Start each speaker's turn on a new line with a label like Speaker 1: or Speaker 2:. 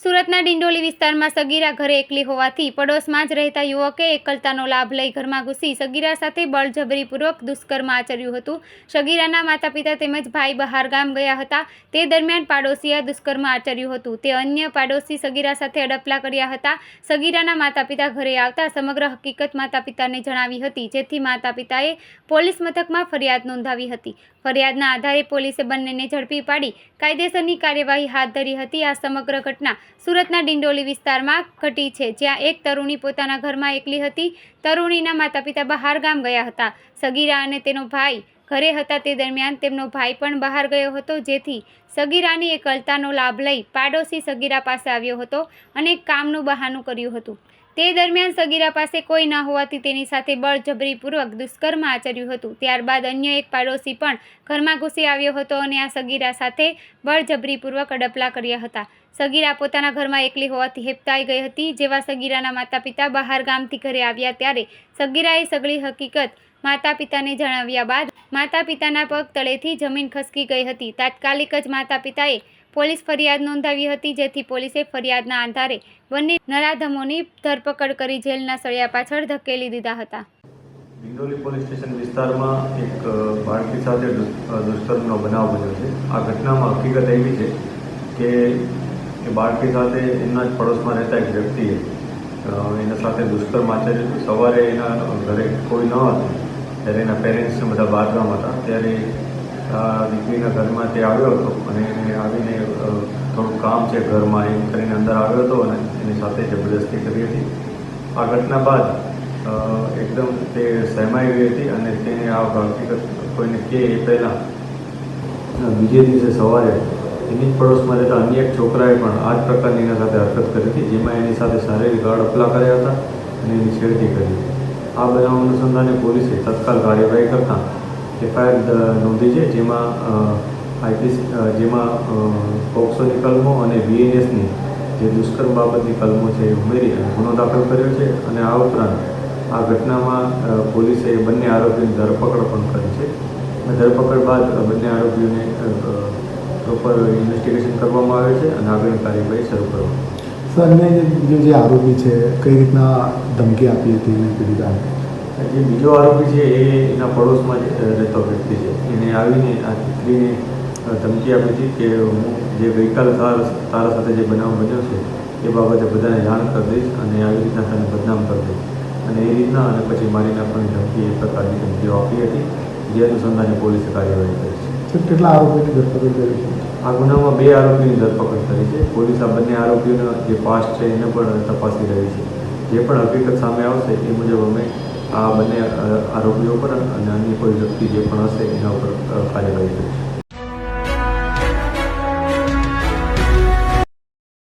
Speaker 1: સુરતના ડિંડોલી વિસ્તારમાં સગીરા ઘરે એકલી હોવાથી પડોશમાં જ રહેતા યુવકે એકલતાનો લાભ લઈ ઘરમાં ઘૂસી સગીરા સાથે બળજબરીપૂર્વક દુષ્કર્મ આચર્યું હતું. સગીરાના માતા-પિતા તેમજ ભાઈ બહાર ગામ ગયા હતા. તે દરમિયાન પાડોશીએ દુષ્કર્મ આચર્યું હતું. તે અન્ય પાડોશી સગીરા સાથે અડપલા કર્યા હતા. સગીરાના માતા-પિતા ઘરે આવતા સમગ્ર હકીકત માતા-પિતાને જણાવી હતી, જેથી માતા-પિતાએ પોલીસ મથકમાં ફરિયાદ નોંધાવી હતી. ફરિયાદના આધારે પોલીસે બંનેને ઝડપી પાડી કાયદેસરની કાર્યવાહી હાથ ધરી હતી. આ સમગ્ર ઘટના સુરતના ડિંડોલી વિસ્તારમાં ઘટી છે, જ્યાં એક તરુણી પોતાના ઘરમાં એકલી હતી. તરુણીના માતા-પિતા બહાર ગામ ગયા હતા. સગીરા અને તેનો ભાઈ ઘરે હતા. તે દરમિયાન તેમનો ભાઈ પણ બહાર ગયો હતો, જેથી સગીરાની એકલતાનો લાભ લઈ પાડોશી સગીરા પાસે આવ્યો હતો અને કામનું બહાનું કર્યું હતું. તે દરમિયાન સગીરા પાસે કોઈ ન હોવાથી તેની સાથે બળજબરીપૂર્વક દુષ્કર્મ આચર્યું હતું. ત્યારબાદ અન્ય એક પાડોશી પણ ઘરમાં ઘૂસી આવ્યો હતો અને આ સગીરા સાથે બળજબરીપૂર્વક અડપલા કર્યા હતા. સગીરા પોતાના ઘરમાં એકલી હોવાથી હેબતાઈ ગઈ હતી. જેવા સગીરાના માતા-પિતા બહાર ગામથી ઘરે આવ્યા ત્યારે સગીરાએ સગળી હકીકત માતા-પિતાને જણાવ્યા બાદ માતા-પિતાના પગ તળેથી જમીન ખસકી ગઈ હતી. તાત્કાલિક જ માતા-પિતાએ પોલીસ ફરિયાદ નોંધાવી હતી, જેથી પોલીસે ફરિયાદના આધારે બંને નરાધમોની ધરપકડ કરી જેલના સળિયા પાછળ ધકેલી દીધા હતા.
Speaker 2: ડિંડોલી પોલીસ સ્ટેશન વિસ્તારમાં એક બાળકી સાથે દુષ્કર્મનો બનાવ બન્યો છે. આ ઘટનામાં હકીકત એવી છે કે એ બાળકી સાથે એમના જ પડોશમાં રહેતા એક વ્યક્તિએ એના સાથે દુષ્કર્મ આચર્યું. સવારે એના ઘરે કોઈ ન હતું ત્યારે એના પેરેન્ટ્સને બધા બહારગામ હતા. ત્યારે દીકરીના ઘરમાં તે આવ્યો હતો અને એને આવીને થોડું કામ છે ઘરમાં એમ કરીને અંદર આવ્યો હતો અને એની સાથે જબરદસ્તી કરી હતી. આ ઘટના બાદ એકદમ તે સહેમાઈ ગઈ હતી અને તેને આ હકીકત કોઈને કહે એ પહેલાં બીજે દિવસે સવારે એની જ પડોશમાં રહેતા અન્ય એક છોકરાએ પણ આ જ પ્રકારની એના સાથે હરકત કરી હતી, જેમાં એની સાથે શારીરિક અડપલા કર્યા હતા અને એની છેડતી કરી. આ બનાવ અનુસંધાને પોલીસે તત્કાલ કાર્યવાહી કરતાં એફઆઈઆર નોંધી છે, જેમાં પોક્સોની કલમો અને બીએનએસની જે દુષ્કર્મ બાબતની કલમો છે એ ઉમેરી અને ગુનો દાખલ કર્યો છે. અને આ ઉપરાંત આ ઘટનામાં પોલીસે બંને આરોપીની ધરપકડ પણ કરી છે. ધરપકડ બાદ બંને આરોપીઓને પ્રોપર ઇન્વેસ્ટિગેશન કરવામાં આવે છે અને આગળની કાર્યવાહી શરૂ કરવામાં આવે છે.
Speaker 3: સર, અન્ય જે આરોપી છે કઈ રીતના ધમકી આપી હતી એને પીડિતાને?
Speaker 2: જે બીજો આરોપી છે એ એના પડોશમાં જ રહેતો વ્યક્તિ છે. એને આવીને આ દીકરીને ધમકી આપી હતી કે હું જે ગઈકાલે તારા સાથે જે બનાવ બન્યો છે એ બાબતે બધાને જાણ કરી દઈશ અને આવી રીતના તને બદનામ કરી દઈશ અને એ રીતના અને પછી મારી નાખવાની ધમકી એ પ્રકારની ધમકીઓ આપી હતી, જે અનુસંધાને પોલીસે કાર્યવાહી કરી છે.
Speaker 3: સર, કેટલા આરોપીની ધરપકડ કરી છે?
Speaker 2: આ ગુનામાં 2 આરોપીની ધરપકડ કરી છે. પોલીસ આ બંને આરોપીઓનો જે પાસ્ટ છે એને પણ તપાસી રહી છે. જે પણ હકીકત સામે આવશે એ મુજબ અમે આ બંને આરોપીઓ પર અને અન્ય કોઈ વ્યક્તિ જે પણ હશે એના ઉપર કાર્યવાહી કરીશું.